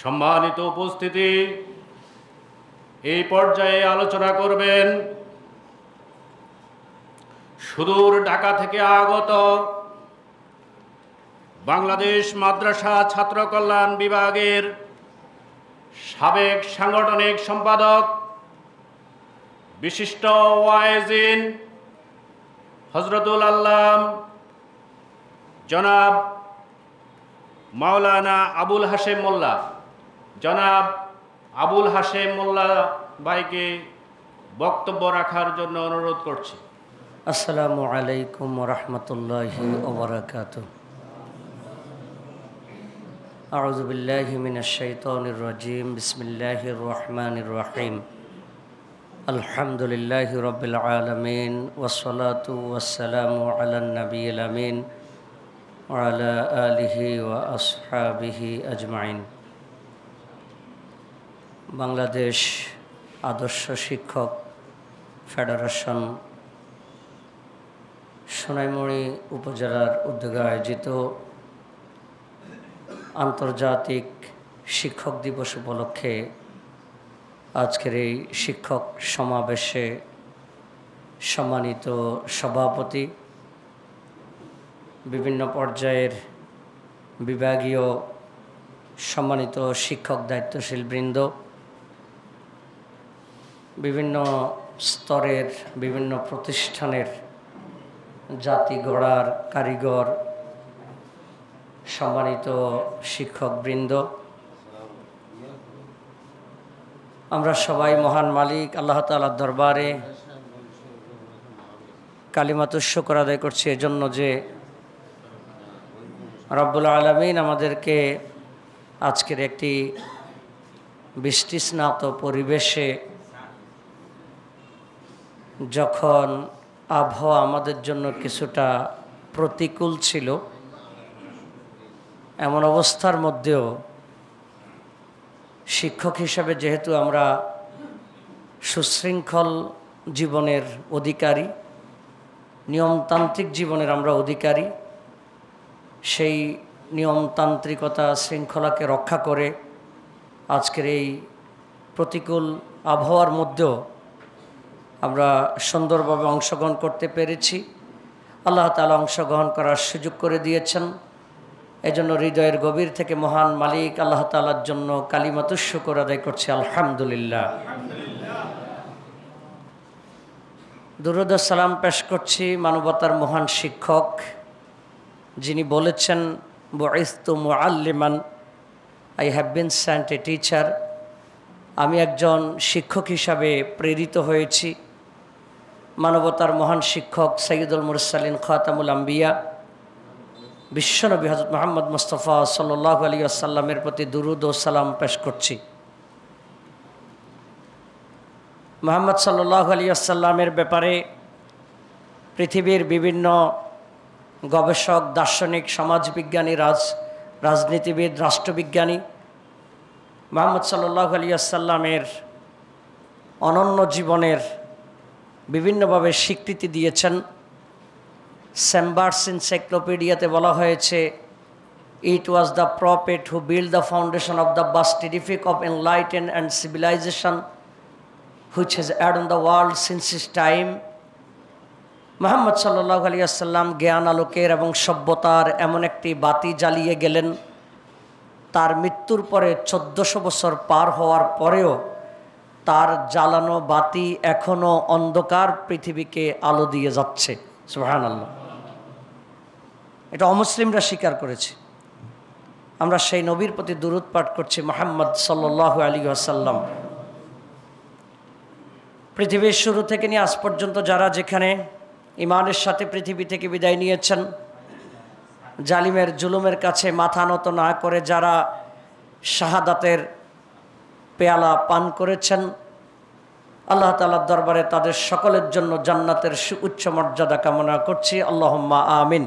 সম্মানিত উপস্থিতি, এই পর্যায়ে আলোচনা করবেন সুদূর ঢাকা থেকে আগত বাংলাদেশ মাদ্রাসা ছাত্র কল্যাণ বিভাগের সাবেক সাংগঠনিক সম্পাদক, বিশিষ্ট ওয়াইজিন হযরতুল আল্লাম জনাব মাওলানা আবুল হাশেম মোল্লা। জনাব আবুল হাশেম মোল্লা ভাইকে বক্তব্য রাখার জন্য অনুরোধ করছি। আসসালামু আলাইকুম ওয়া রাহমাতুল্লাহি ওয়া বারাকাতুহু। আউযু বিল্লাহি মিনাশ শাইতানির রাজীম। বিসমিল্লাহির রহমানির রহিম। আলহামদুলিল্লাহি রাব্বিল আলামিন ওয়াসসালাতু ওয়াসসালামু আলান নাবিয়িল আমিন ওয়া আলা আলিহি ওয়া আসহাবিহি আজমাইন। বাংলাদেশ আদর্শ শিক্ষক ফেডারেশন সোনাইমুড়ি উপজেলার উদ্যোগে আয়োজিত আন্তর্জাতিক শিক্ষক দিবস উপলক্ষে আজকের এই শিক্ষক সমাবেশে সম্মানিত সভাপতি, বিভিন্ন পর্যায়ের বিভাগীয় সম্মানিত শিক্ষক দায়িত্বশীল বৃন্দ, বিভিন্ন স্তরের বিভিন্ন প্রতিষ্ঠানের জাতি গড়ার কারিগর, সম্মানিত শিক্ষকবৃন্দ, আমরা সবাই মহান মালিক আল্লাহ তাআলার দরবারে কালিমাতুশ শুকর আদায় করছি এজন্য যে রব্বুল আলামিন আমাদেরকে আজকের একটি বৃষ্টিস্নাত পরিবেশে, যখন আবহাওয়া আমাদের জন্য কিছুটা প্রতিকূল ছিল, এমন অবস্থার মধ্যেও শিক্ষক হিসাবে যেহেতু আমরা সুশৃঙ্খল জীবনের অধিকারী, নিয়মতান্ত্রিক জীবনের আমরা অধিকারী, সেই নিয়মতান্ত্রিকতা শৃঙ্খলাকে রক্ষা করে আজকের এই প্রতিকূল আবহাওয়ার মধ্যেও আমরা সুন্দরভাবে অংশগ্রহণ করতে পেরেছি। আল্লাহ তাআলা অংশগ্রহণ করার সুযোগ করে দিয়েছেন, এজন্য হৃদয়ের গভীর থেকে মহান মালিক আল্লাহ তাআলার জন্য কালিমাতুশ শুকর আদায় করছি আলহামদুলিল্লাহ। দুরূদ ও সালাম পেশ করছি মানবতার মহান শিক্ষক, যিনি বলেছেন বুইসতু মুআল্লিমান, I have been sent a teacher. আমি একজন শিক্ষক হিসাবে প্রেরিত হয়েছি। মানবতার মহান শিক্ষক সাইয়্যিদুল মুরসালিন খাতামুল আম্বিয়া বিশ্বনবী হযরত মুহাম্মদ মুস্তাফা সাল্লাল্লাহু আলাইহি ওয়াসাল্লামের প্রতি দুরূদ ও সালাম পেশ করছি। মুহাম্মদ সাল্লাল্লাহু আলাইহি ওয়াসাল্লামের ব্যাপারে পৃথিবীর বিভিন্ন গবেষক, দার্শনিক, সমাজবিজ্ঞানী, রাজনীতিবিদ, রাষ্ট্রবিজ্ঞানী মুহাম্মদ সাল্লাল্লাহু আলাইহি ওয়াসাল্লামের অনন্য জীবনের বিভিন্নভাবে স্বীকৃতি দিয়েছেন। চ্যাম্বার্স এনসাইক্লোপিডিয়াতে বলা হয়েছে, it was the prophet who build the foundation of the vast edifice of enlighten and civilisation which has add on the world since his time. Muhammad সাল্লাল্লাহু আলাইহি ওয়াসাল্লাম জ্ঞান আলোকের এবং সভ্যতার এমন একটি বাতি জ্বালিয়ে গেলেন, তার মৃত্যুর পরে 1400 বছর পার হওয়ার পরেও তার জ্বালানো বাতি এখনও অন্ধকার পৃথিবীকে আলো দিয়ে যাচ্ছে। সুবহানাল্লাহ। এটা অমুসলিমরা স্বীকার করেছে। আমরা সেই নবীর প্রতি দুরূদ পাঠ করছি, মুহাম্মদ সাল্লাল্লাহু আলাইহি ওয়াসাল্লাম। পৃথিবীর শুরু থেকে নিয়ে আজ পর্যন্ত যারা যেখানে ঈমানের সাথে পৃথিবী থেকে বিদায় নিয়েছেন, জালিমের জুলুমের কাছে মাথা নত না করে যারা শাহাদাতের পেয়ালা পান করেছেন, আল্লাহ তাআলার দরবারে তাদের সকলের জন্য জান্নাতের সুউচ্চ মর্যাদা কামনা করছি, আল্লাহুম্মা আমিন।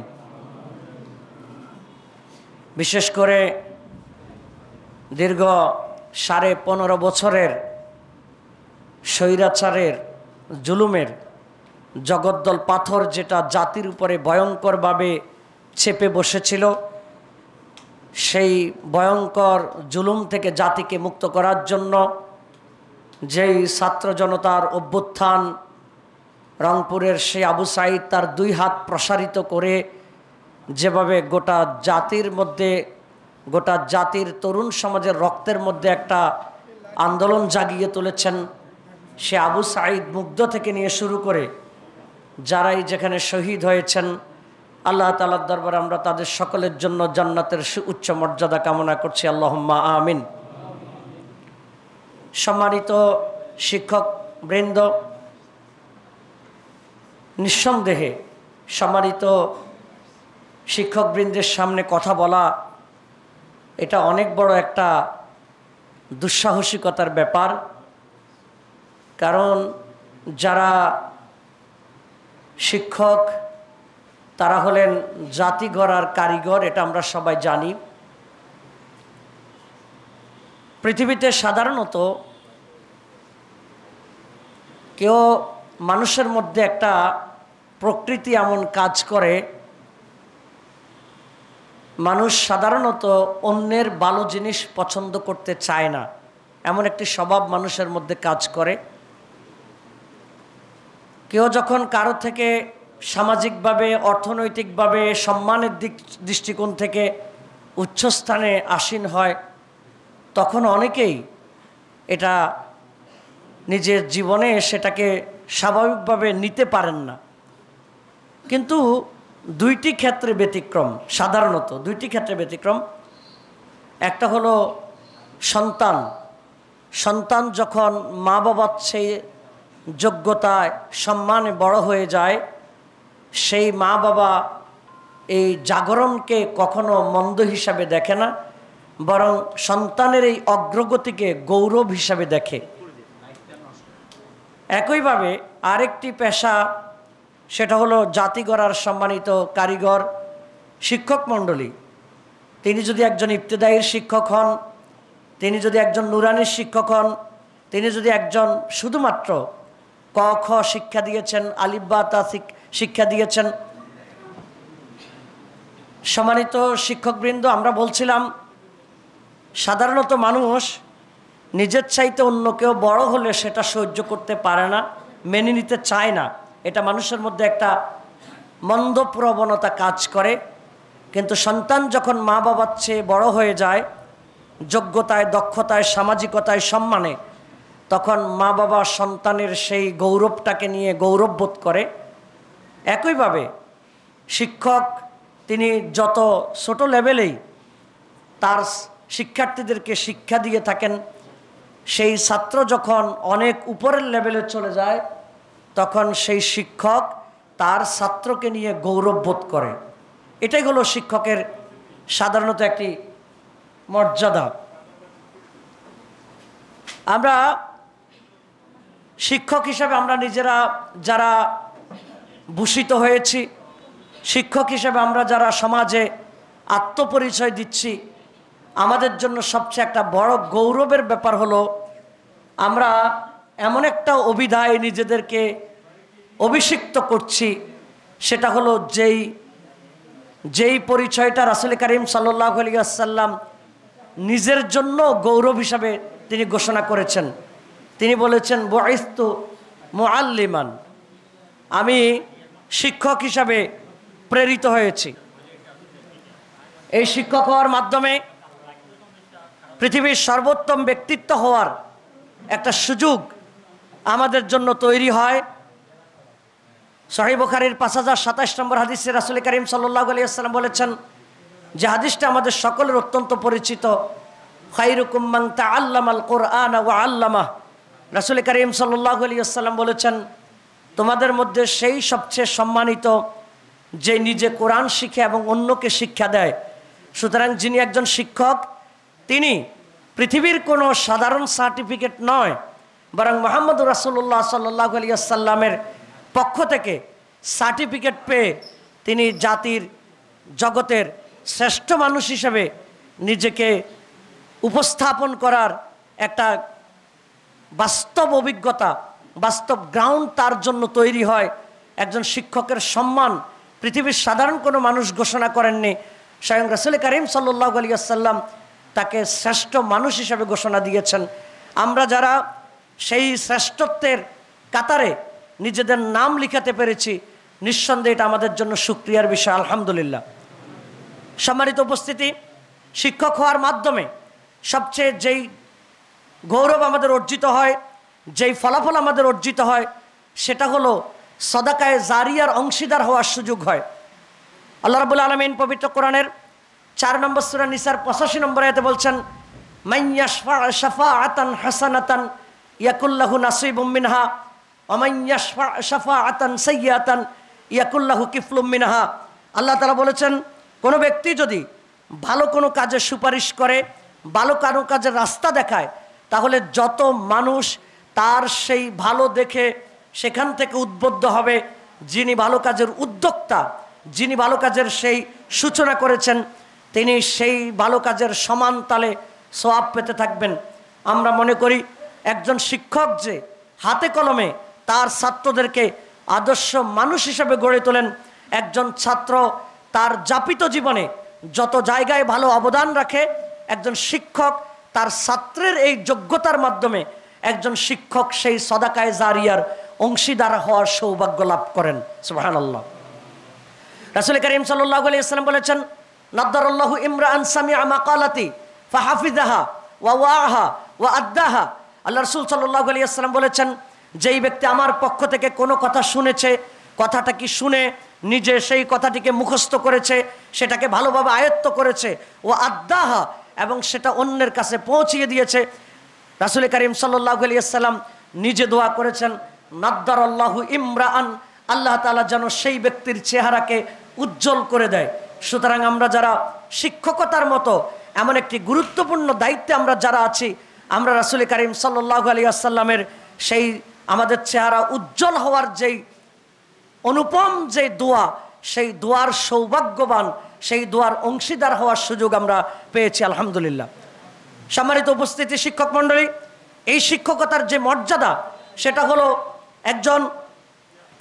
বিশেষ করে দীর্ঘ 15.5 বছরের স্বৈরাচারের জুলুমের জগদ্দল পাথর যেটা জাতির উপরে ভয়ঙ্করভাবে চেপে বসেছিল, সেই ভয়ঙ্কর জুলুম থেকে জাতিকে মুক্ত করার জন্য যেই ছাত্র জনতার অভ্যুত্থান, রংপুরের সেই আবু সাঈদ তার 2 হাত প্রসারিত করে যেভাবে গোটা জাতির মধ্যে, গোটা জাতির তরুণ সমাজের রক্তের মধ্যে একটা আন্দোলন জাগিয়ে তুলেছেন, সে আবু সাঈদ মুগ্ধ থেকে নিয়ে শুরু করে যারাই যেখানে শহীদ হয়েছেন, আল্লাহ তাআলার দরবারে আমরা তাদের সকলের জন্য জান্নাতের উচ্চ মর্যাদা কামনা করছি, আল্লাহুম্মা আমিন। সম্মানিত শিক্ষক বৃন্দ, নিঃসন্দেহে সম্মানিত শিক্ষকবৃন্দের সামনে কথা বলা এটা অনেক বড় একটা দুঃসাহসিকতার ব্যাপার। কারণ যারা শিক্ষক তারা হলেন জাতি গড়ার কারিগর, এটা আমরা সবাই জানি। পৃথিবীতে সাধারণত কেউ মানুষের মধ্যে একটা প্রকৃতি এমন কাজ করে, মানুষ সাধারণত অন্যের ভালো জিনিস পছন্দ করতে চায় না, এমন একটি স্বভাব মানুষের মধ্যে কাজ করে। কেউ যখন কারো থেকে সামাজিকভাবে, অর্থনৈতিকভাবে, সম্মানের দৃষ্টিকোণ থেকে উচ্চস্থানে আসীন হয়, তখন অনেকেই এটা নিজের জীবনে সেটাকে স্বাভাবিকভাবে নিতে পারেন না। কিন্তু 2টি ক্ষেত্রে ব্যতিক্রম, সাধারণত 2টি ক্ষেত্রে ব্যতিক্রম। একটা হলো সন্তান। সন্তান যখন মা বাবার সেই যোগ্যতায়, সম্মানে বড় হয়ে যায়, সেই মা বাবা এই জাগরণকে কখনো মন্দ হিসাবে দেখে না, বরং সন্তানের এই অগ্রগতিকে গৌরব হিসাবে দেখে। একইভাবে আরেকটি পেশা, সেটা হলো জাতি গড়ার সম্মানিত কারিগর শিক্ষক মণ্ডলী। তিনি যদি একজন ইবতেদায়ীর শিক্ষক হন, তিনি যদি একজন নুরানির শিক্ষক হন, তিনি যদি একজন শুধুমাত্র ক খ শিক্ষা দিয়েছেন, আলিফ বা তা শিক্ষা দিয়েছেন। সম্মানিত শিক্ষকবৃন্দ, আমরা বলছিলাম সাধারণত মানুষ নিজের চাইতে অন্য কেউ বড় হলে সেটা সহ্য করতে পারে না, মেনে নিতে চায় না। এটা মানুষের মধ্যে একটা মন্দ প্রবণতা কাজ করে। কিন্তু সন্তান যখন মা বাবার চেয়ে বড় হয়ে যায়, যোগ্যতায়, দক্ষতায়, সামাজিকতায়, সম্মানে, তখন মা বাবা সন্তানের সেই গৌরবটাকে নিয়ে গৌরববোধ করে। একইভাবে শিক্ষক তিনি যত ছোট লেভেলেই তার শিক্ষার্থীদেরকে শিক্ষা দিয়ে থাকেন, সেই ছাত্র যখন অনেক উপরের লেভেলে চলে যায়, তখন সেই শিক্ষক তার ছাত্রকে নিয়ে গৌরববোধ করে। এটাই হলো শিক্ষকের সাধারণত একটি মর্যাদা। আমরা শিক্ষক হিসেবে আমরা নিজেরা যারা ভূষিত হয়েছি, শিক্ষক হিসেবে আমরা যারা সমাজে আত্মপরিচয় দিচ্ছি, আমাদের জন্য সবচেয়ে একটা বড় গৌরবের ব্যাপার হলো আমরা এমন একটা অভিধায় নিজেদেরকে অভিষিক্ত করছি, সেটা হলো যেই পরিচয়টা রাসূল করিম সাল্লাল্লাহু আলাইহি ওয়াসাল্লাম নিজের জন্য গৌরব হিসাবে তিনি ঘোষণা করেছেন। তিনি বলেছেন, বুইসতু মুআল্লিমান, আমি শিক্ষক হিসাবে প্রেরিত হয়েছি। এই শিক্ষক হওয়ার মাধ্যমে পৃথিবীর সর্বোত্তম ব্যক্তিত্ব হওয়ার একটা সুযোগ আমাদের জন্য তৈরি হয়। সহিহ বুখারীর 5027 নম্বর হাদিসে রাসূল করিম সাল্লাল্লাহু আলাইহি ওয়াসাল্লাম বলেছেন, যে হাদিসটা আমাদের সকলের অত্যন্ত পরিচিত, খায়রুকুম মান তাআল্লামাল কুরআনা ওয়া আল্লামাহ। রাসূল করিম সাল্লাল্লাহু আলাইহি ওয়াসাল্লাম বলেছেন, তোমাদের মধ্যে সেই সবচেয়ে সম্মানিত যে নিজে কোরআন শিখে এবং অন্যকে শিক্ষা দেয়। সুতরাং যিনি একজন শিক্ষক, তিনি পৃথিবীর কোনো সাধারণ সার্টিফিকেট নয়, বরং মুহাম্মদুর রাসূলুল্লাহ সাল্লাল্লাহু আলাইহি ওয়াসাল্লামের পক্ষ থেকে সার্টিফিকেট পেয়ে তিনি জাতির, জগতের শ্রেষ্ঠ মানুষ হিসেবে নিজেকে উপস্থাপন করার একটা বাস্তব অভিজ্ঞতা, বাস্তব গ্রাউন্ড তার জন্য তৈরি হয়। একজন শিক্ষকের সম্মান পৃথিবীর সাধারণ কোনো মানুষ ঘোষণা করেননি, স্বয়ং রাসূল করিম সাল্লাল্লাহু আলাইহি ওয়াসাল্লাম তাকে শ্রেষ্ঠ মানুষ হিসেবে ঘোষণা দিয়েছেন। আমরা যারা সেই শ্রেষ্ঠত্বের কাতারে নিজেদের নাম লিখাতে পেরেছি, নিঃসন্দেহে এটা আমাদের জন্য শুকরিয়ার বিষয়, আলহামদুলিল্লাহ। সম্মানিত উপস্থিতি, শিক্ষক হওয়ার মাধ্যমে সবচেয়ে যেই গৌরব আমাদের অর্জিত হয়, যেই ফলাফল আমাদের অর্জিত হয়, সেটা হলো সদাকায়ে জারিয়ার অংশীদার হওয়ার সুযোগ হয়। আল্লাহ রাব্বুল আলামিন পবিত্র কোরআনের 4 নম্বর সূরা নিসার 85 নম্বর আয়াতে বলছেন, মান ইয়াশফা শাফাআতান হাসানাতান ইয়াকুল লাহু নাসিবুম মিনহা ওয়া মান ইয়াশফা শাফাআতান সাইয়্যাতান ইয়াকুল লাহু কিফলুম মিনহা। আল্লাহ তাআলা বলেছেন, কোনো ব্যক্তি যদি ভালো কোনো কাজে সুপারিশ করে, ভালো কোনো কাজের রাস্তা দেখায়, তাহলে যত মানুষ তার সেই ভালো দেখে সেখান থেকে উদ্বুদ্ধ হবে, যিনি ভালো কাজের উদ্যোক্তা, যিনি ভালো কাজের সেই সূচনা করেছেন, তিনি সেই ভালো কাজের সমান তালে সওয়াব পেতে থাকবেন। আমরা মনে করি একজন শিক্ষক যে হাতে কলমে তার ছাত্রদেরকে আদর্শ মানুষ হিসেবে গড়ে তোলেন, একজন ছাত্র তার যাপিত জীবনে যত জায়গায় ভালো অবদান রাখে, একজন শিক্ষক তার ছাত্রের এই যোগ্যতার মাধ্যমে একজন শিক্ষক সেই সদাকায়ে জারিয়ার অংশীদার হওয়ার সৌভাগ্য লাভ করেন। সুবহানাল্লাহ। রাসূল করিম সাল্লাল্লাহু আলাইহি ওয়াসাল্লাম বলেছেন, নাদ্দারাল্লাহু ইমরাআন সামিআ মাকালাতি ফাহাফিযাহা ওয়া ওয়াআহা ওয়া আদ্দাহা। আল্লাহ রাসূল সাল্লাল্লাহু আলাইহি ওয়াসাল্লাম বলেছেন, যেই ব্যক্তি আমার পক্ষ থেকে কোনো কথা শুনেছে, কথাটা কি শুনে নিজে সেই কথাটিকে মুখস্থ করেছে, সেটাকে ভালোভাবে আয়ত্ত করেছে, ও আদ্দাহা, এবং সেটা অন্যের কাছে পৌঁছিয়ে দিয়েছে। রাসূল করিম সাল্লাল্লাহু আলাইহি ওয়াসাল্লাম নিজে দোয়া করেছেন, নাদ্দারাল্লাহু ইমরাআন, আল্লাহ তাআলা যেন সেই ব্যক্তির চেহারাকে উজ্জ্বল করে দেয়। সুতরাং আমরা যারা শিক্ষকতার মতো এমন একটি গুরুত্বপূর্ণ দায়িত্বে আমরা যারা আছি, আমরা রাসূল করিম সাল্লাল্লাহু আলাইহি ওয়াসাল্লামের সেই আমাদের চেহারা উজ্জ্বল হওয়ার যেই অনুপম যে দোয়া, সেই দোয়ার সৌভাগ্যবান, সেই দোয়ার অংশীদার হওয়ার সুযোগ আমরা পেয়েছি, আলহামদুলিল্লাহ। সম্মানিত উপস্থিতি, শিক্ষক মণ্ডলী, এই শিক্ষকতার যে মর্যাদা, সেটা হলো একজন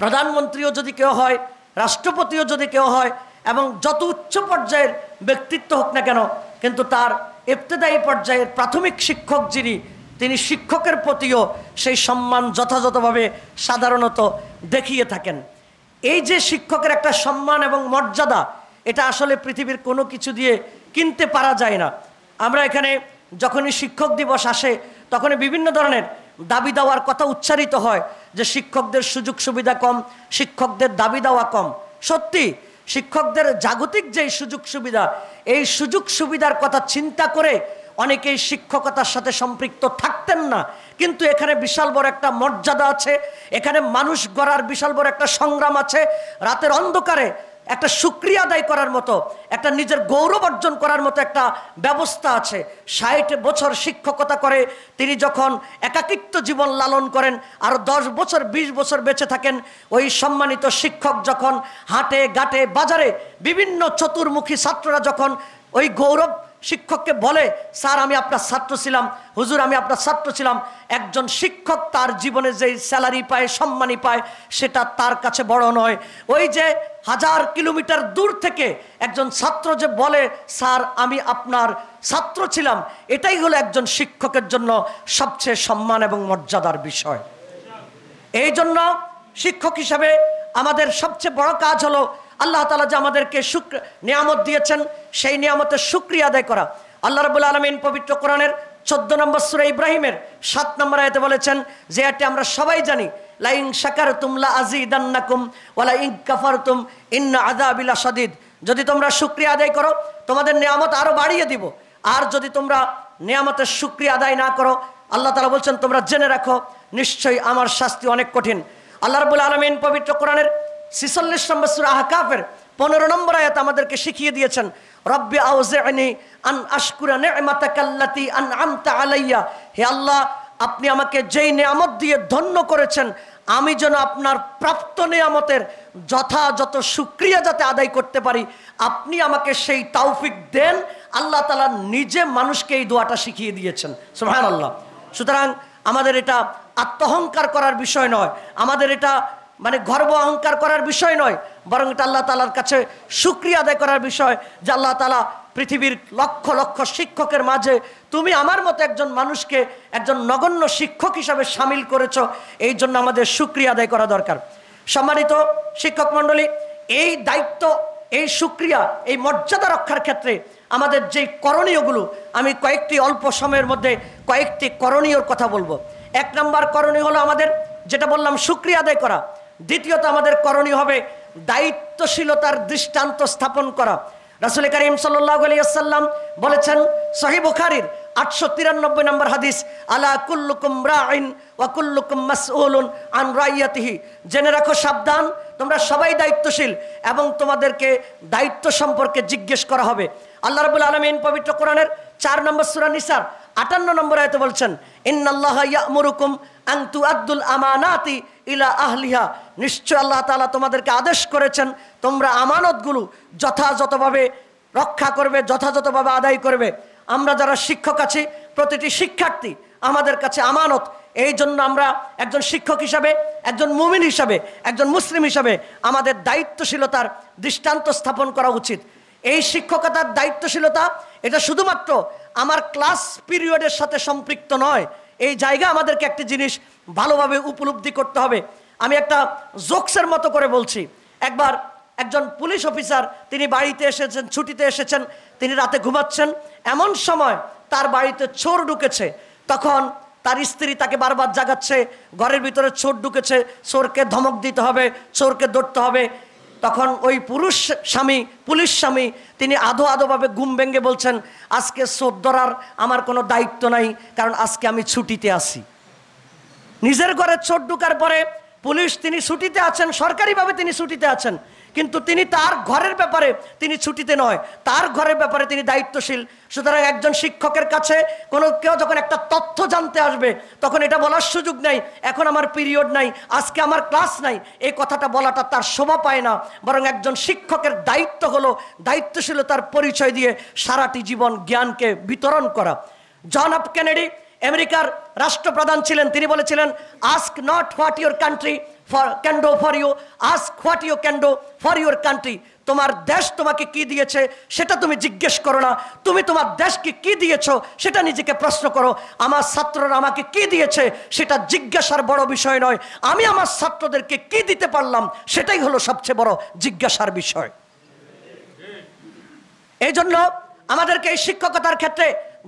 প্রধানমন্ত্রীও যদি কেউ হয়, রাষ্ট্রপতিও যদি কেউ হয়, এবং যত উচ্চ পর্যায়ের ব্যক্তিত্ব হোক না কেন, কিন্তু তার ইবতেদায়ী পর্যায়ের প্রাথমিক শিক্ষক যিনি, তিনি শিক্ষকের প্রতিও সেই সম্মান যথাযথভাবে সাধারণত দেখিয়ে থাকেন। এই যে শিক্ষকের একটা সম্মান এবং মর্যাদা, এটা আসলে পৃথিবীর কোনো কিছু দিয়ে কিনতে পারা যায় না। আমরা এখানে যখনই শিক্ষক দিবস আসে, তখনই বিভিন্ন ধরনের দাবি দেওয়ার কথা উচ্চারিত হয় যে শিক্ষকদের সুযোগ সুবিধা কম, শিক্ষকদের দাবি দেওয়া কম। সত্যি শিক্ষকদের জাগতিক যে সুযোগ সুবিধা, এই সুযোগ সুবিধার কথা চিন্তা করে অনেকেই শিক্ষকতার সাথে সম্পৃক্ত থাকতেন না, কিন্তু এখানে বিশাল বড় একটা মর্যাদা আছে, এখানে মানুষ গড়ার বিশাল বড় একটা সংগ্রাম আছে, রাতের অন্ধকারে একটা শুকরিয়া আদায় করার মতো, একটা নিজের গৌরব অর্জন করার মতো একটা ব্যবস্থা আছে। 60 বছর শিক্ষকতা করে তিনি যখন একাকিত্ব জীবন লালন করেন, আর 10 বছর 20 বছর বেঁচে থাকেন, ওই সম্মানিত শিক্ষক যখন হাটে ঘাটে বাজারে বিভিন্ন চতুর্মুখী ছাত্ররা যখন ওই গৌরব শিক্ষককে বলে, স্যার আমি আপনার ছাত্র ছিলাম, হুজুর আমি আপনার ছাত্র ছিলাম, একজন শিক্ষক তার জীবনে যেই স্যালারি পায়, সম্মানী পায়, সেটা তার কাছে বড় নয়। ওই যে 1000 কিলোমিটার দূর থেকে একজন ছাত্র যে বলে, স্যার আমি আপনার ছাত্র ছিলাম, এটাই হলো একজন শিক্ষকের জন্য সবচেয়ে সম্মান এবং মর্যাদার বিষয়। এই জন্য শিক্ষক হিসাবে আমাদের সবচেয়ে বড় কাজ হলো আল্লাহ তাআলা যে আমাদেরকে নিয়ামত দিয়েছেন, সেই নিয়ামতের শুকরিয়া আদায় করা। আল্লাহ রাব্বুল আলামিন পবিত্র কোরআনের 14 নম্বর সূরা ইব্রাহিমের 7 নম্বর আয়াতে বলেছেন, যে আয়াতটি আমরা সবাই জানি, লা ইন শাকারতুম লা আযীদান্নাকুম ওয়া লা ইন কাফারতুম ইন্না আযাবি লাশাদীদ। যদি তোমরা শুকরিয়া আদায় করো, তোমাদের নিয়ামত আরো বাড়িয়ে দিব, আর যদি তোমরা নিয়ামতের শুকরিয়া আদায় না করো, আল্লাহ তাআলা বলছেন তোমরা জেনে রাখো, নিশ্চয়ই আমার শাস্তি অনেক কঠিন। আল্লাহ রাব্বুল আলামিন পবিত্র কোরআনের 46 নম্বর সূরা আহকাফের 15 নম্বর আয়াত আমাদেরকে শিখিয়ে দিয়েছেন, রব্বি আউজি'নি আন আশকুরা নি'মাতাকাল্লাতী আন'আমতা আলাইয়া। হে আল্লাহ, আপনি আমাকে যেই নিয়ামত দিয়ে ধন্য করেছেন, আমি যেন আপনার প্রাপ্ত নিয়ামতের যথাযথ শুকরিয়া যাতে আদায় করতে পারি, আপনি আমাকে সেই তৌফিক দেন। আল্লাহ তাআলা নিজে মানুষকে এই দোয়াটা শিখিয়ে দিয়েছেন, সুবহানাল্লাহ। সুতরাং আমাদের এটা আত্মহংকার করার বিষয় নয়, আমাদের এটা মানে গর্ব অহংকার করার বিষয় নয়, বরং এটা আল্লাহ তাআলার কাছে শুকরিয়া আদায় করার বিষয় যে আল্লাহ তাআলা পৃথিবীর লক্ষ লক্ষ শিক্ষকের মাঝে তুমি আমার মতো একজন মানুষকে একজন নগণ্য শিক্ষক হিসাবে সামিল করেছো, এই জন্য আমাদের শুকরিয়া আদায় করা দরকার। সম্মানিত শিক্ষক মণ্ডলী, এই দায়িত্ব, এই শুকরিয়া, এই মর্যাদা রক্ষার ক্ষেত্রে আমাদের যেই করণীয়গুলো, আমি কয়েকটি অল্প সময়ের মধ্যে কয়েকটি করণীয়র কথা বলবো। 1 নম্বর করণীয় হলো আমাদের যেটা বললাম শুকরিয়া আদায় করা। দ্বিতীয়ত আমাদের করণীয় হবে দায়িত্বশীলতার দৃষ্টান্ত স্থাপন করা। রাসূল করিম সাল্লাল্লাহু আলাইহি ওয়াসাল্লাম বলেছেন সহিহ বুখারীর 893 নম্বর হাদিস, আলা কুল্লুকুম রাইন ওয়া কুল্লুকুম মাসউলুন আন রাইয়াতিহি, জেনে রাখো, সাবধান, তোমরা সবাই দায়িত্বশীল এবং তোমাদেরকে দায়িত্ব সম্পর্কে জিজ্ঞেস করা হবে। আল্লাহ রাব্বুল আলামিন পবিত্র কোরআনের 4 নম্বর সূরা নিসার 58 নম্বর আয়াতে বলছেন, ইন্নাল্লাহা ইয়া'মুরুকুম আন তুআদ্দুল আমানাতি ইলা আহলিহা, নিশ্চয় আল্লাহ তাআলা তোমাদেরকে আদেশ করেছেন তোমরা আমানতগুলো যথাযথভাবে রক্ষা করবে, যথাযথভাবে আদায় করবে। আমরা যারা শিক্ষক আছি, প্রতিটি শিক্ষার্থী আমাদের কাছে আমানত। এই জন্য আমরা একজন শিক্ষক হিসাবে, একজন মুমিন হিসাবে, একজন মুসলিম হিসাবে আমাদের দায়িত্বশীলতার দৃষ্টান্ত স্থাপন করা উচিত। এই শিক্ষকতার দায়িত্বশীলতা এটা শুধুমাত্র আমার ক্লাস পিরিয়ডের সাথে সম্পৃক্ত নয়। এই জায়গা আমাদেরকে একটি জিনিস ভালোভাবে উপলব্ধি করতে হবে। আমি একটা জোকসের মতো করে বলছি। একবার একজন পুলিশ অফিসার, তিনি বাড়িতে এসেছেন, ছুটিতে এসেছেন, তিনি রাতে ঘুমাচ্ছেন, এমন সময় তার বাড়িতে চোর ঢুকেছে। তখন তার স্ত্রী তাকে বারবার জাগাচ্ছে, ঘরের ভিতরে চোর ঢুকেছে, চোরকে ধমক দিতে হবে, চোরকে ধরতে হবে। তখন ওই পুলিশ স্বামী তিনি আধোভাবে ঘুম ভেঙে বলছেন, আজকে চোর ধরার আমার কোনো দায়িত্ব নাই, কারণ আজকে আমি ছুটিতে আছি। নিজের ঘরে চোর ঢুকার পরে পুলিশ, তিনি ছুটিতে আছেন, সরকারিভাবে তিনি ছুটিতে আছেন, কিন্তু তিনি তার ঘরের ব্যাপারে তিনি ছুটিতে নয়, তার ঘরের ব্যাপারে তিনি দায়িত্বশীল। সুতরাং একজন শিক্ষকের কাছে কেউ যখন একটা তথ্য জানতে আসবে, তখন এটা বলার সুযোগ নেই এখন আমার পিরিয়ড নাই, আজকে আমার ক্লাস নাই, এই কথাটা বলাটা তার শোভা পায় না। বরং একজন শিক্ষকের দায়িত্ব হলো দায়িত্বশীলতার পরিচয় দিয়ে সারাটি জীবন জ্ঞানকে বিতরণ করা। জন এফ কেনেডি আমেরিকার রাষ্ট্রপ্রধান ছিলেন, তিনি বলেছিলেন, ask not what your country can do for you, ask what you can do for your country. তোমার দেশ তোমাকে কি দিয়েছে সেটা তুমি জিজ্ঞেস করো না, তুমি তোমার দেশকে কি দিয়েছো সেটা নিজেকে প্রশ্ন করো। আমার ছাত্ররা আমাকে কি দিয়েছে সেটা জিজ্ঞাসার বড় বিষয় নয়, আমি আমার ছাত্রদেরকে কি দিতে পারলাম সেটাই হলো সবচেয়ে বড় জিজ্ঞাসার বিষয়। এই জন্য আমাদেরকে এই শিক্ষকতার ক্ষেত্রে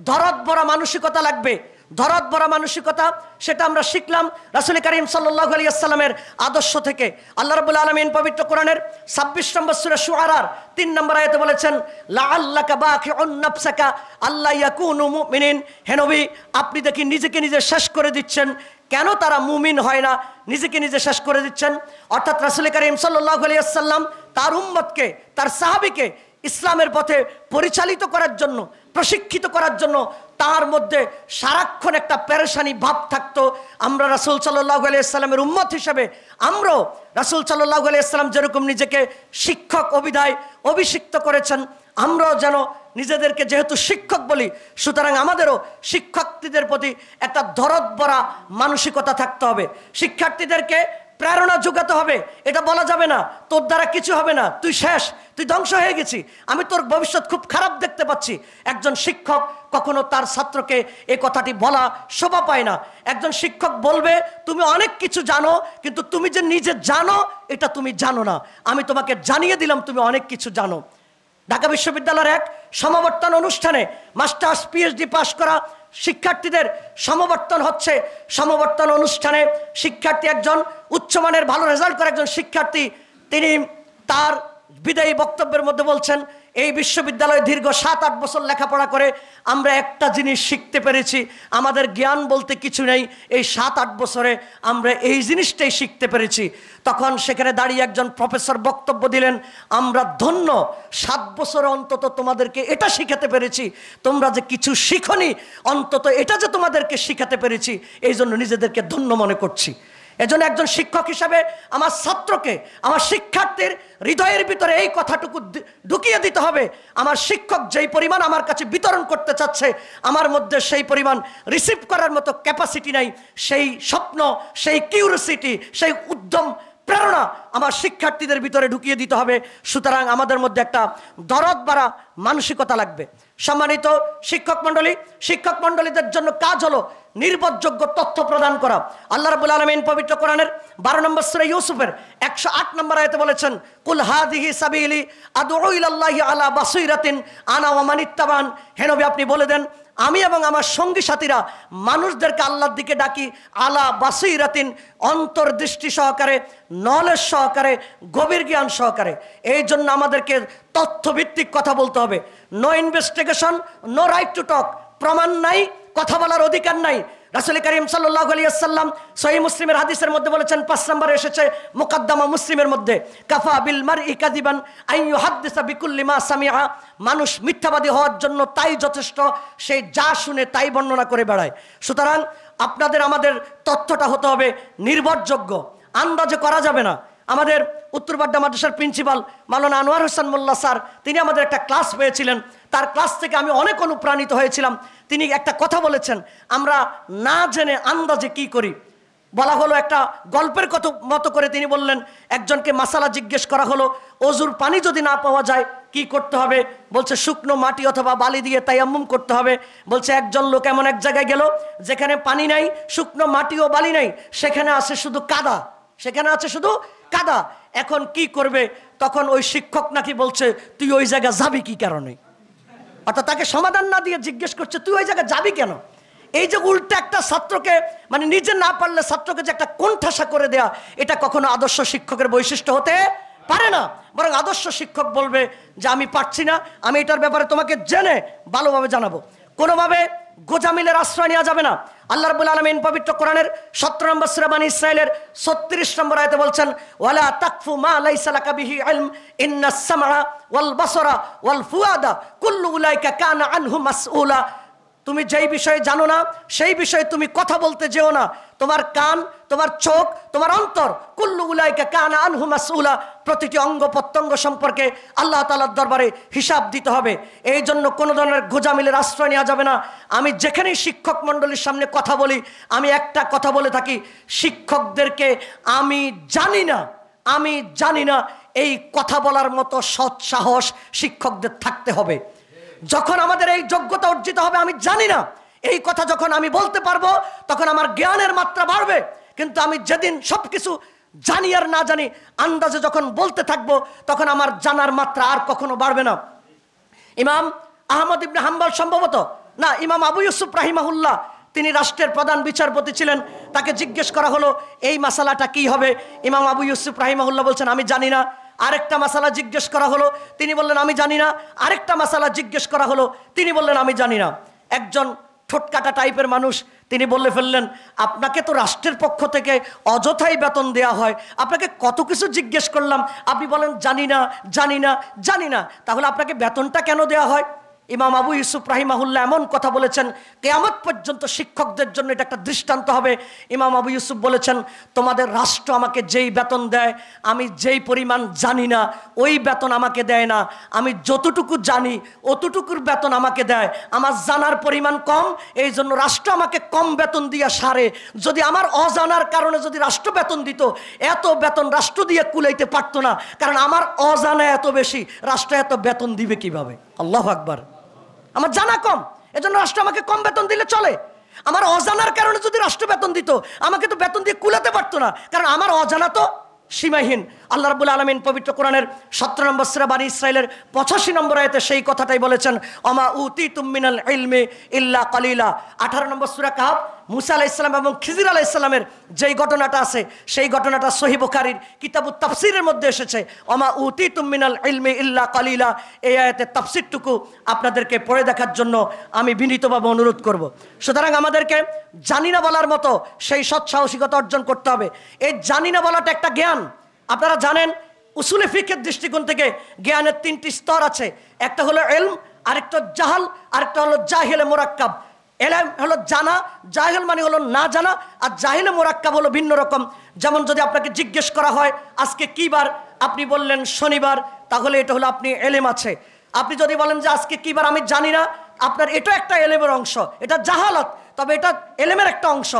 দরদ ভরা মানসিকতা লাগবে। দরদ ভরা মানসিকতা সেটা আমরা শিখলাম রাসূল করিম সাল্লাল্লাহু আলাইহি ওয়াসাল্লামের আদর্শ থেকে। আল্লাহ রাব্বুল আলামিন পবিত্র কোরআনের 26 নম্বর সূরা শুআরার 3 নম্বর আয়াতে বলেছেন, লাআল্লাকা বাকিউন নাফসাকা আল্লা ইয়াকুনু মুমিনিন। হে নবী, আপনি দেখি নিজেকে নিজে শেষ করে দিচ্ছেন, কেন তারা মুমিন হয় না, নিজেকে নিজে শেষ করে দিচ্ছেন। অর্থাৎ রাসূল করিম সাল্লাল্লাহু আলাইহি ওয়াসাল্লাম তার উম্মতকে, তার সাহাবীকে ইসলামের পথে পরিচালিত করার জন্য, প্রশিক্ষিত করার জন্য তার মধ্যে সারাক্ষণ একটা পেরেশানি ভাব থাকতো। আমরা রাসূল সাল্লাল্লাহু আলাইহি ওয়াসাল্লামের উম্মত হিসেবে আমরাও রাসূল সাল্লাল্লাহু আলাইহি ওয়াসাল্লাম যেরকম নিজেকে শিক্ষক অভিধায় অভিষিক্ত করেছেন, আমরাও যেন নিজেদেরকে যেহেতু শিক্ষক বলি, সুতরাং আমাদেরও শিক্ষার্থীদের প্রতি একটা দরদ ভরা মানসিকতা থাকতে হবে। শিক্ষার্থীদেরকে প্রেরণা যোগাতে হবে। এটা বলা যাবে না তোর দ্বারা কিছু হবে না, তুই শেষ, তুই ধ্বংস হয়ে গেছি, আমি তোর ভবিষ্যৎ খুব খারাপ দেখতে পাচ্ছি। একজন শিক্ষক কখনো তার ছাত্রকে এই কথাটি বলা শোভা পায় না। একজন শিক্ষক বলবে, তুমি অনেক কিছু জানো, কিন্তু তুমি যে নিজে জানো এটা তুমি জানো না, আমি তোমাকে জানিয়ে দিলাম তুমি অনেক কিছু জানো। ঢাকা বিশ্ববিদ্যালয়ের এক সমাবর্তন অনুষ্ঠানে মাস্টার্স পিএইচডি পাশ করা শিক্ষার্থীদের সমাবর্তন হচ্ছে। সমাবর্তন অনুষ্ঠানে শিক্ষার্থী, একজন উচ্চমানের ভালো রেজাল্ট করা একজন শিক্ষার্থী, তিনি তার বিদায়ী বক্তব্যের মধ্যে বলছেন, এই বিশ্ববিদ্যালয়ে দীর্ঘ 7-8 বছর লেখাপড়া করে আমরা একটা জিনিস শিখতে পেরেছি, আমাদের জ্ঞান বলতে কিছু নেই, এই 7-8 বছরে আমরা এই জিনিসটাই শিখতে পেরেছি। তখন সেখানে দাঁড়িয়ে একজন প্রফেসর বক্তব্য দিলেন, আমরা ধন্য, 7 বছরে অন্তত তোমাদেরকে এটা শিখাতে পেরেছি, তোমরা যে কিছু শিখনি অন্তত এটা যে তোমাদেরকে শিখাতে পেরেছি, এই জন্য নিজেদেরকে ধন্য মনে করছি। এজন্য একজন শিক্ষক হিসাবে আমার ছাত্রকে, আমার শিক্ষার্থীর হৃদয়ের ভিতরে এই কথাটুকু ঢুকিয়ে দিতে হবে, আমার শিক্ষক যেই পরিমাণ আমার কাছে বিতরণ করতে চাচ্ছে, আমার মধ্যে সেই পরিমাণ রিসিভ করার মতো ক্যাপাসিটি নাই, সেই স্বপ্ন, সেই কিউরিওসিটি, সেই উদ্যম প্রেরণা আমার শিক্ষার্থীদের ভিতরে ঢুকিয়ে দিতে হবে। সুতরাং আমাদের মধ্যে একটা দরদ বাড়া মানসিকতা লাগবে। সম্মানিত শিক্ষক মণ্ডলীদের জন্য কাজ হলো নির্ভরযোগ্য তথ্য প্রদান করা। আল্লাহ রাব্বুল আলামিন পবিত্র কোরআনের 12 নম্বর সূরা ইউসুফের 108 নম্বর আয়াতে বলেছেন, কুল হাযিহি সাবিলি আদউ ইলাল্লাহি আলা বাসীরাতিন আনা ওয়া মান ইত্তাবান। হে নবী, আপনি বলে দেন, আমি এবং আমার সঙ্গী সাথীরা মানুষদেরকে আল্লাহর দিকে ডাকি আলা বাসীরাতিন, অন্তর্দৃষ্টি সহকারে, নলেজ সহকারে, গভীর জ্ঞান সহকারে। এই জন্য আমাদেরকে তথ্যভিত্তিক কথা বলতে হবে। No investigation, no right to talk. প্রমাণ নাই, কথা বলার অধিকার নাই। রাসূল করিম সাল্লাল্লাহু আলাইহি ওয়াসাল্লাম সহিহ মুসলিমের হাদিসের মধ্যে বলেছেন, 5 নম্বরে এসেছে মুকদ্দমা মুসলিমের মধ্যে, কাফা বিল মারই কাযিবান আন ইউহাদ্দিসা বিকুল্লি মা সামিআ। মানুষ মিথ্যাবাদী হওয়ার জন্য তাই যথেষ্ট, সে যা শুনে তাই বর্ণনা করে বেড়ায়। সুতরাং আমাদের তথ্যটা হতে হবে নির্ভরযোগ্য, আন্দাজে করা যাবে না। আমাদের উত্তরবাড্ডা মাদ্রাসার প্রিন্সিপাল মাওলানা আনোয়ার হোসেন মোল্লা স্যার, তিনি আমাদের একটা ক্লাস পেয়েছিলেন। তার ক্লাস থেকে আমি অনেক অনুপ্রাণিত হয়েছিলাম। তিনি একটা কথা বলেছেন, আমরা না জেনে আন্দাজে কি করি। বলা হলো একটা গল্পের মতো করে তিনি বললেন, একজনকে মাসালা জিজ্ঞেস করা হলো, অজুর পানি যদি না পাওয়া যায় কি করতে হবে? বলছে শুকনো মাটি অথবা বালি দিয়ে তায়াম্মুম করতে হবে। বলছে একজন লোক এমন এক জায়গায় গেল যেখানে পানি নাই, শুকনো মাটি ও বালি নাই, সেখানে আছে শুধু কাদা। এখন কি করবে? তখন ওই শিক্ষক নাকি বলছে, তুই ওই জায়গায় যাবি কি কারণে? অর্থাৎ তাকে সমাধান না দিয়ে জিজ্ঞেস করছে, তুই ওই জায়গায় যাবি কেন? এই যে উল্টা একটা ছাত্রকে, মানে নিজে না পারলে ছাত্রকে যে একটা কোণঠাসা করে দেয়া, এটা কখনো আদর্শ শিক্ষকের বৈশিষ্ট্য হতে পারে না। বরং আদর্শ শিক্ষক বলবে যে আমি পারছি না, আমি এটার ব্যাপারে তোমাকে জেনে ভালোভাবে জানাবো। কোনোভাবে গোজামিলের আশ্রয় নেওয়া যাবে না। আল্লাহ রাব্বুল আলামিন পবিত্র কোরআনের 17 নম্বর সূরা বনী ইসরাঈলের 36 নম্বর আয়াতে বলছেন, ওয়ালা তাকফু মা লাইসা লাকা বিহি ইলম ইন্নাস সামআ ওয়াল বাসারা ওয়াল ফুআদা কুল্লু উলাইকা কানা আনহু মাসউলা। তুমি যেই বিষয়ে জানো না সেই বিষয়ে তুমি কথা বলতে যেও না। তোমার কান, তোমার চোখ, তোমার অন্তর, কুল্লু উলাইকা কানা আনহু মাসউলা, প্রতিটি অঙ্গ প্রত্যঙ্গ সম্পর্কে আল্লাহ তাআলার দরবারে হিসাব দিতে হবে। এই জন্য কোনো ধরনের গোজামিলের আশ্রয় নেওয়া যাবে না। আমি যেখানেই শিক্ষক মণ্ডলীর সামনে কথা বলি, আমি একটা কথা বলে থাকি, শিক্ষকদেরকে আমি জানি না এই কথা বলার মতো সৎ সাহস শিক্ষকদের থাকতে হবে। যখন আমাদের এই যোগ্যতা অর্জিত হবে, আমি জানি না, এই কথা যখন আমি বলতে পারবো, তখন আমার জ্ঞানের মাত্রা বাড়বে। কিন্তু আমি যেদিন সবকিছু জানি আর না জানি আন্দাজে যখন বলতে থাকবো, তখন আমার জানার মাত্রা আর কখনো বাড়বে না। ইমাম আহমদ ইবনে হাম্বল সম্ভবত না, ইমাম আবু ইউসুফ রাহিমাহুল্লাহ, তিনি রাষ্ট্রের প্রধান বিচারপতি ছিলেন। তাকে জিজ্ঞেস করা হলো এই মাসালাটা কি হবে? ইমাম আবু ইউসুফ রাহিমাহুল্লাহ বলছেন, আমি জানি না। আরেকটা মাসালা জিজ্ঞেস করা হলো, তিনি বললেন আমি জানি না। আরেকটা মাসালা জিজ্ঞেস করা হলো, তিনি বললেন আমি জানি না। একজন ঠোঁটকাটা টাইপের মানুষ, তিনি বলে ফেললেন, আপনাকে তো রাষ্ট্রের পক্ষ থেকে অযথাই বেতন দেয়া হয়, আপনাকে কত কিছু জিজ্ঞেস করলাম, আপনি বলেন জানি না, তাহলে আপনাকে বেতনটা কেন দেয়া হয়? ইমাম আবু ইউসুফ রাহিমাহুল্লাহ এমন কথা বলেছেন, কিয়ামত পর্যন্ত শিক্ষকদের জন্য এটা একটা দৃষ্টান্ত হবে। ইমাম আবু ইউসুফ বলেছেন, তোমাদের রাষ্ট্র আমাকে যেই বেতন দেয়, আমি যেই পরিমাণ জানি না ওই বেতন আমাকে দেয় না। আমি যতটুকু জানি অতটুকুর বেতন আমাকে দেয়। আমার জানার পরিমাণ কম, এই জন্য রাষ্ট্র আমাকে কম বেতন দিয়া সারে। যদি আমার অজানার কারণে যদি রাষ্ট্র বেতন দিত, এত বেতন রাষ্ট্র দিয়ে কুলাইতে পারতো না, কারণ আমার অজানা এত বেশি, রাষ্ট্র এত বেতন দিবে কিভাবে? আল্লাহু আকবার। আমার জানা কম, এজন্য রাষ্ট্র আমাকে কম বেতন দিলে চলে। আমার অজানার কারণে যদি রাষ্ট্র বেতন দিত, আমাকে তো বেতন দিয়ে কুলাতে পারতো না, কারণ আমার অজানা তো সীমাহীন। আল্লাহ রাব্বুল আলামিন পবিত্র কোরআনের 17 নম্বর সূরা বনী ইসরাঈলের 85 নম্বর আয়াতে সেই কথাটাই বলেছেন, ওমা উতিতুম মিনাল ইলমি ইল্লা কালিলা। 18 নম্বর সূরা কাহফ, মুসা আলাইহিস সালাম এবং খিজির আলাইহিস সালামের যেই ঘটনাটা আছে, সেই ঘটনাটা সহিহ বুখারীর কিতাবুত তাফসীরের মধ্যে এসেছে। ওমা উতিতুম মিনাল ইলমি ইল্লা কালিলা, এই আয়াতের তাফসীরটুকু আপনাদেরকে পড়ে দেখার জন্য আমি বিনীতভাবে অনুরোধ করব। সুতরাং আমাদেরকে জানি না বলার মতো সেই সৎসাহসিকতা অর্জন করতে হবে। এই জানি না বলাটা একটা জ্ঞান। আপনারা জানেন, উসুলে ফিকহের দৃষ্টিকোণ থেকে জ্ঞানের 3টি স্তর আছে। একটা হলো ইলম, আরেকটা জাহাল, আরেকটা হলো জাহিলে মুরাক্কাব। ইলম হলো জানা, জাহিল মানে হলো না জানা, আর জাহিলে মুরাক্কাব হলো ভিন্ন রকম। যেমন যদি আপনাকে জিজ্ঞেস করা হয় আজকে কি বার, আপনি বললেন শনিবার, তাহলে এটা হলো আপনি ইলম আছে। আপনি যদি বলেন যে আজকে কি বার, আমি জানি না, আপনার এটা একটা ইলমের অংশ, এটা জাহালাত, তবে এটা ইলমের একটা অংশ।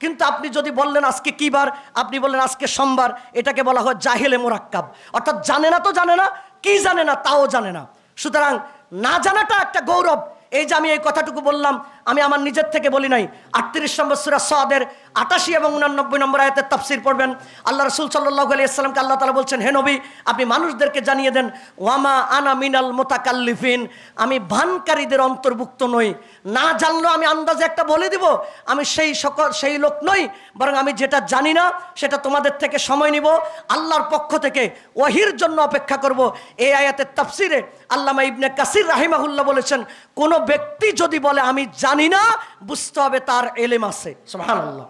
কিন্তু আপনি যদি বললেন আজকে কি বার, আপনি বললেন আজকে সোমবার, এটাকে বলা হয় জাহেলে মুরাক্কাব, অর্থাৎ জানে না তো জানে না, কি জানে না তাও জানে না। সুতরাং না জানাটা একটা গৌরব। এই যে আমি এই কথাটুকু বললাম, আমি আমার নিজের থেকে বলি নাই। 38 নম্বর সূরা সাদের 88 এবং 89 নম্বর আয়াতের তাফসীর পড়বেন। আল্লাহ রাসূল সাল্লাল্লাহু আলাইহি ওয়াসাল্লামকে আল্লাহ তাআলা বলছেন, হে নবী, আপনি মানুষদেরকে জানিয়ে দেন, ওয়ামা আনা মিনাল মুতাকাল্লিফিন, আমি ভানকারীদের অন্তর্ভুক্ত নই। না জানলেও আমি আন্দাজে একটা বলে দিব, আমি সেই লোক নই, বরং আমি যেটা জানি না সেটা তোমাদের থেকে সময় নিব, আল্লাহর পক্ষ থেকে ওয়াহির জন্য অপেক্ষা করব। এই আয়াতের তাফসীরে আল্লামা ইবনে কাসির রাহিমাহুল্লাহ বলেছেন, কোন ব্যক্তি যদি বলে আমি জানি না, বুঝতে হবে তার এলেম আছে। সুবহানাল্লাহ।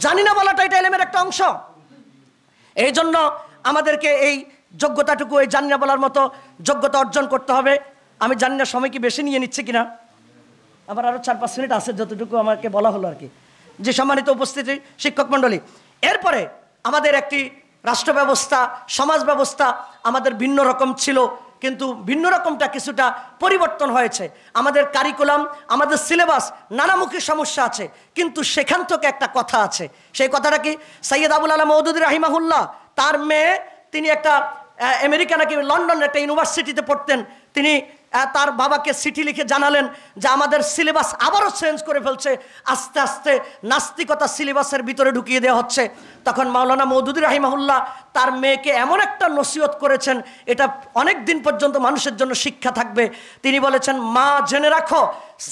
জানি না বলাটা এটা এলেমের একটা অংশ। এই জন্য আমাদেরকে এই যোগ্যতাটুকু, এই জানি না বলার মতো যোগ্যতা অর্জন করতে হবে। আমি জানি না সময় কি বেশি নিয়ে নিচ্ছে কিনা, আবার আরো 4-5 মিনিট আছে যতটুকু আমাকে বলা হলো আর কি। যে সম্মানিত উপস্থিতি শিক্ষক মণ্ডলী, এরপরে আমাদের একটি রাষ্ট্র ব্যবস্থা, সমাজ ব্যবস্থা আমাদের ভিন্ন রকম ছিল, কিন্তু ভিন্ন রকমটা কিছুটা পরিবর্তন হয়েছে। আমাদের কারিকুলাম, আমাদের সিলেবাস নানামুখী সমস্যা আছে, কিন্তু সেখান থেকে একটা কথা আছে। সেই কথাটা কি? সৈয়দ আবুল আলা মওদুদী রাহিমাহুল্লাহ, তার মেয়ে, তিনি একটা আমেরিকা নাকি লন্ডনের একটা ইউনিভার্সিটিতে পড়তেন, তিনি তার বাবাকে চিঠি লিখে জানালেন যে আমাদের সিলেবাস আবারও চেঞ্জ করে ফেলছে, আস্তে আস্তে নাস্তিকতা সিলেবাসের ভিতরে ঢুকিয়ে দেওয়া হচ্ছে। তখন মাওলানা মওদুদী রাহিমাহুল্লাহ তার মেয়েকে এমন একটা নসিহত করেছেন, এটা অনেক দিন পর্যন্ত মানুষের জন্য শিক্ষা থাকবে। তিনি বলেছেন, মা জেনে রাখো,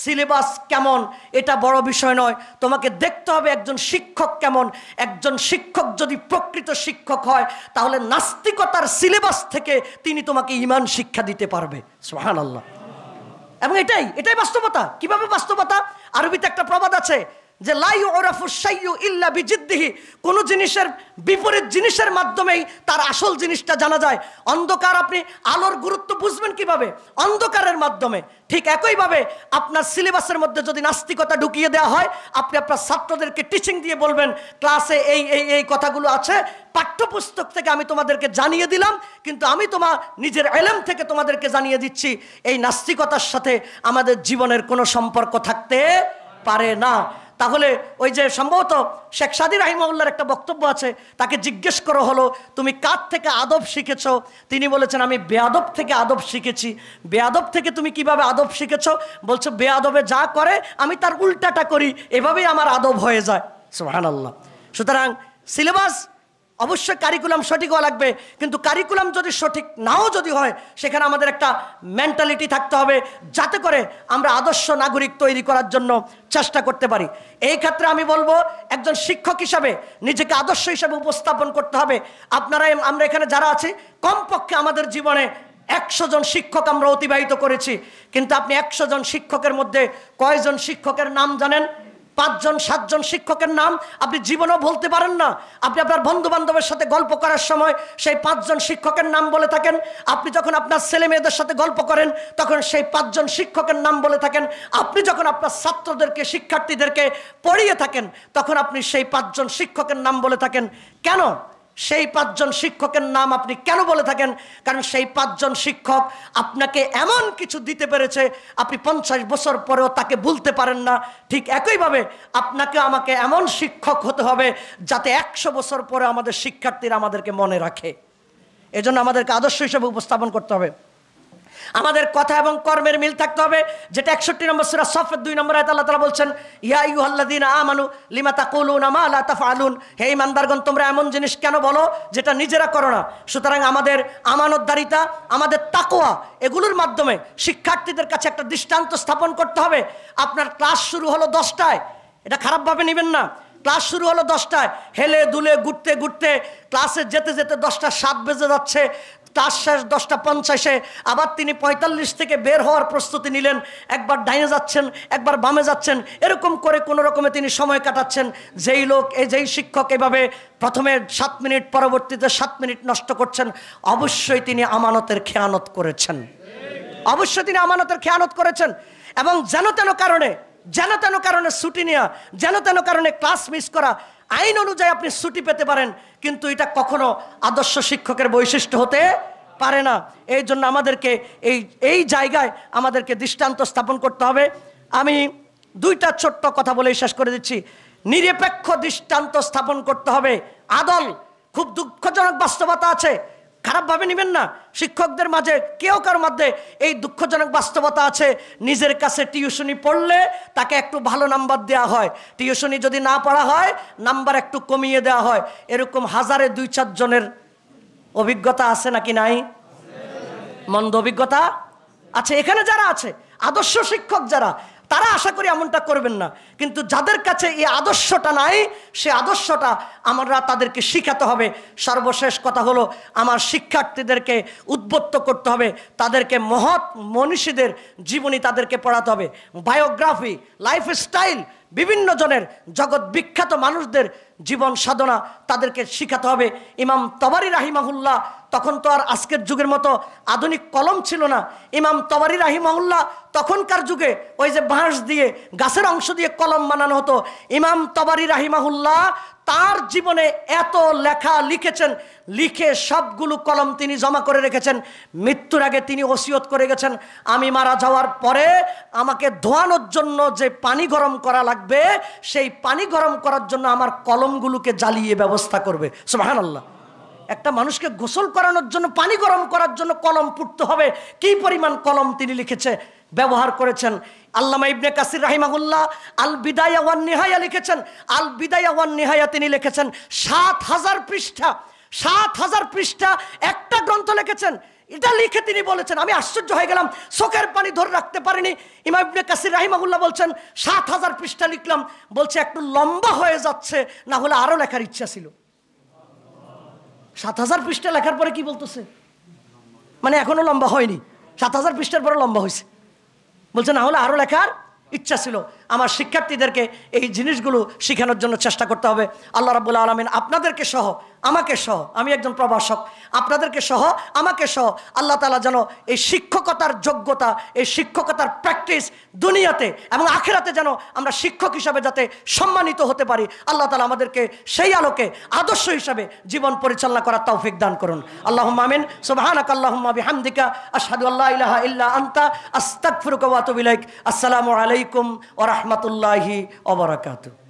সিলেবাস কেমন এটা বড় বিষয় নয়, তোমাকে দেখতে হবে একজন শিক্ষক কেমন। একজন শিক্ষক যদি প্রকৃত শিক্ষক হয়, তাহলে নাস্তিকতার সিলেবাস থেকে তিনি তোমাকে ঈমান শিক্ষা দিতে পারবে। সুবহানাল্লাহ। এবং এটাই বাস্তবতা। কিভাবে বাস্তবতা? আরবিতে একটা প্রবাদ আছে যে লা ইউরাফু শাইউ ইল্লা বিজিদ্দিহি, কোন জিনিসের বিপরীত জিনিসের মাধ্যমেই তার আসল জিনিসটা জানা যায়। অন্ধকার, আপনি আলোর গুরুত্ব বুঝবেন কিভাবে? অন্ধকারের মাধ্যমে। ঠিক একইভাবে আপনার সিলেবাসের মধ্যে যদি নাস্তিকতা ঢুকিয়ে দেওয়া হয়, আপনি আপনার ছাত্রদেরকে টিচিং দিয়ে বলবেন, ক্লাসে এই কথাগুলো আছে, পাঠ্যপুস্তক থেকে আমি তোমাদেরকে জানিয়ে দিলাম, কিন্তু আমি তোমার নিজের ইলম থেকে তোমাদেরকে জানিয়ে দিচ্ছি, এই নাস্তিকতার সাথে আমাদের জীবনের কোনো সম্পর্ক থাকতে পারে না। তাহলে ওই যে সম্ভবত শেখ সাদী রাহিমাহুল্লাহর একটা বক্তব্য আছে, তাকে জিজ্ঞেস করা হলো, তুমি কার থেকে আদব শিখেছো? তিনি বলেছেন, আমি বেয়াদব থেকে আদব শিখেছি। বেয়াদব থেকে তুমি কিভাবে আদব শিখেছো? বলছো, বেয়াদবে যা করে আমি তার উল্টাটা করি, এভাবেই আমার আদব হয়ে যায়। সুবহানাল্লাহ। সুতরাং সিলেবাস অবশ্যই কারিকুলাম সঠিক হওয়া লাগবে, কিন্তু কারিকুলাম যদি সঠিক নাও যদি হয়, সেখানে আমাদের একটা মেন্টালিটি থাকতে হবে, যাতে করে আমরা আদর্শ নাগরিক তৈরি করার জন্য চেষ্টা করতে পারি। এই ক্ষেত্রে আমি বলবো, একজন শিক্ষক হিসাবে নিজেকে আদর্শ হিসাবে উপস্থাপন করতে হবে। আমরা এখানে যারা আছি, কমপক্ষে আমাদের জীবনে 100 জন শিক্ষক আমরা অতিবাহিত করেছি, কিন্তু আপনি 100 জন শিক্ষকের মধ্যে কয়জন শিক্ষকের নাম জানেন? 5-7 জন শিক্ষকের নাম আপনি জীবনেও বলতে পারেন না। আপনি আপনার বন্ধু বান্ধবের সাথে গল্প করার সময় সেই 5 জন শিক্ষকের নাম বলে থাকেন। আপনি যখন আপনার ছেলে মেয়েদের সাথে গল্প করেন, তখন সেই 5 জন শিক্ষকের নাম বলে থাকেন। আপনি যখন আপনার ছাত্রদেরকে, শিক্ষার্থীদেরকে পড়িয়ে থাকেন, তখন আপনি সেই 5 জন শিক্ষকের নাম বলে থাকেন। কেন সেই 5 জন শিক্ষকের নাম আপনি কেন বলে থাকেন? কারণ সেই 5 জন শিক্ষক আপনাকে এমন কিছু দিতে পেরেছে, আপনি 50 বছর পরেও তাকে ভুলতে পারেন না। ঠিক একইভাবে আপনাকে আমাকে এমন শিক্ষক হতে হবে, যাতে 100 বছর পরে আমাদের শিক্ষার্থীরা আমাদেরকে মনে রাখে। এজন্য আমাদেরকে আদর্শ হিসেবে উপস্থাপন করতে হবে। আমাদের কথা এবং কর্মের মিল থাকতে হবে, যেটা 61 নম্বর সূরা সফের 2 নম্বর আয়াতে আল্লাহ তাআলা বলছেন, ইয়া আইয়ুহাল্লাযীনা আমানু লিমা তাকুলুনা মা লা তাফআলুন, হে ঈমানদারগণ, তোমরা এমন জিনিস কেন বলো যেটা নিজেরা করো না। সুতরাং আমাদের আমানতদারিতা, আমাদের তাকওয়া, এগুলোর মাধ্যমে শিক্ষার্থীদের কাছে একটা দৃষ্টান্ত স্থাপন করতে হবে। আপনার ক্লাস শুরু হলো 10টায়, এটা খারাপভাবে নেবেন না। ক্লাস শুরু হলো 10টায়, হেলে দুলে ঘুরতে ঘুরতে ক্লাসে যেতে যেতে 10:07 বেজে যাচ্ছে। ক্লাস শেষ 10:50, আবার তিনি 45 থেকে বের হওয়ার প্রস্তুতি নিলেন। একবার ডাইনে যাচ্ছেন, একবার বামে যাচ্ছেন, এরকম করে কোনো রকমে তিনি সময় কাটাচ্ছেন। যেই শিক্ষক এভাবে প্রথমে 7 মিনিট, পরবর্তীতে 7 মিনিট নষ্ট করছেন, অবশ্যই তিনি আমানতের খেয়ানত করেছেন। অবশ্যই তিনি আমানতের খেয়ানত করেছেন। এবং যেন তেন কারণে ছুটি নেওয়া, যেন তেন কারণে ক্লাস মিস করা, আইন অনুযায়ী আপনি ছুটি পেতে পারেন, কিন্তু এটা কখনো আদর্শ শিক্ষকের বৈশিষ্ট্য হতে পারে না। এই জন্য আমাদেরকে এই জায়গায় আমাদেরকে দৃষ্টান্ত স্থাপন করতে হবে। আমি 2টা ছোট্ট কথা বলে শেষ করে দিচ্ছি। নিরপেক্ষ দৃষ্টান্ত স্থাপন করতে হবে। আদল, খুব দুঃখজনক বাস্তবতা আছে, খারাপভাবে নেবেন না। শিক্ষকদের মাঝে কেউ কারোর মধ্যে এই দুঃখজনক বাস্তবতা আছে, নিজের কাছে টিউশনি পড়লে তাকে একটু ভালো নাম্বার দেওয়া হয়, টিউশনি যদি না পড়া হয় নাম্বার একটু কমিয়ে দেওয়া হয়। এরকম হাজারে 2-4 জনের অভিজ্ঞতা আছে নাকি নাই? মন্দ অভিজ্ঞতা আছে। এখানে যারা আছে আদর্শ শিক্ষক যারা, তারা আশা করি এমনটা করবেন না। কিন্তু যাদের কাছে এই আদর্শটা নাই, সে আদর্শটা আমরা তাদেরকে শিখাতে হবে। সর্বশেষ কথা হলো, আমার শিক্ষার্থীদেরকে উদ্বুদ্ধ করতে হবে, তাদেরকে মহৎ মনীষীদের জীবনী তাদেরকে পড়াতে হবে, বায়োগ্রাফি, লাইফস্টাইল, বিভিন্ন জনের জগৎ বিখ্যাত মানুষদের জীবন সাধনা তাদেরকে শিখাতে হবে। ইমাম তবারি রাহিমাহুল্লাহ, তখন তো আর আজকের যুগের মতো আধুনিক কলম ছিল না। ইমাম তবারি রাহিমাহুল্লাহ তখনকার যুগে ওই যে বাঁশ দিয়ে, গাছের অংশ দিয়ে কলম বানানো হতো। ইমাম তবারি রাহিমাহুল্লাহ তার জীবনে এত লেখা লিখেছেন, লিখে সবগুলো কলম তিনি জমা করে রেখেছেন। মৃত্যুর আগে তিনি ওসিয়ত করে গেছেন, আমি মারা যাওয়ার পরে আমাকে ধোয়ানোর জন্য যে পানি গরম করা লাগবে, সেই পানি গরম করার জন্য আমার কলমগুলোকে জ্বালিয়ে ব্যবস্থা করবে। সুবহানাল্লাহ। একটা মানুষকে গোসল করানোর জন্য, পানি গরম করার জন্য কলম পুড়তে হবে, কি পরিমাণ কলম তিনি লিখেছে, ব্যবহার করেছেন। আল্লামা ইবনে কাসির রাহিমাহুল্লাহ আল বিদায়া ওয়ান নিহায়া লিখেছেন। আল বিদায়া ওয়ান নিহায়া তিনি লিখেছেন 7000 পৃষ্ঠা, 7000 পৃষ্ঠা একটা গ্রন্থ লিখেছেন। এটা লিখে তিনি বলেছেন, আমি আশ্চর্য হয়ে গেলাম, চোখের পানি ধরে রাখতে পারিনি। ইমাম ইবনে কাসির রাহিমাহুল্লাহ বলছেন 7000 পৃষ্ঠা লিখলাম, বলছে একটু লম্বা হয়ে যাচ্ছে, না হলে আরো লেখার ইচ্ছা ছিল। 7000 পৃষ্ঠা লেখার পরে কি বলতেছে, মানে এখনো লম্বা হয়নি, 7000 পৃষ্ঠার পরে লম্বা হয়েছে। বলছে না হলে আরো লেখার ইচ্ছা ছিল। আমার শিক্ষার্থীদেরকে এই জিনিসগুলো শেখানোর জন্য চেষ্টা করতে হবে। আল্লাহ রাব্বুল আলামিন আপনাদেরকে সহ, আমাকে সহ, আমি একজন প্রভাষক, আপনাদেরকে সহ, আমাকে সহ আল্লাহ তাআলা যেন এই শিক্ষকতার যোগ্যতা, এই শিক্ষকতার প্র্যাকটিস দুনিয়াতে এবং আখিরাতে যেন আমরা শিক্ষক হিসাবে যাতে সম্মানিত হতে পারি, আল্লাহ তাআলা আমাদেরকে সেই আলোকে আদর্শ হিসাবে জীবন পরিচালনা করার তৌফিক দান করুন। আল্লাহুম্মা আমিন। সুবহানাকা আল্লাহুম্মা বিহামদিকা আশহাদু আল্লা ইলাহা ইল্লা আনতা আস্তাগফিরুকা ওয়া আতুবু ইলাইক। আসসালামু আলাইকুম ওয়া রাহমাতুল্লাহি ওয়া বারাকাতুহু।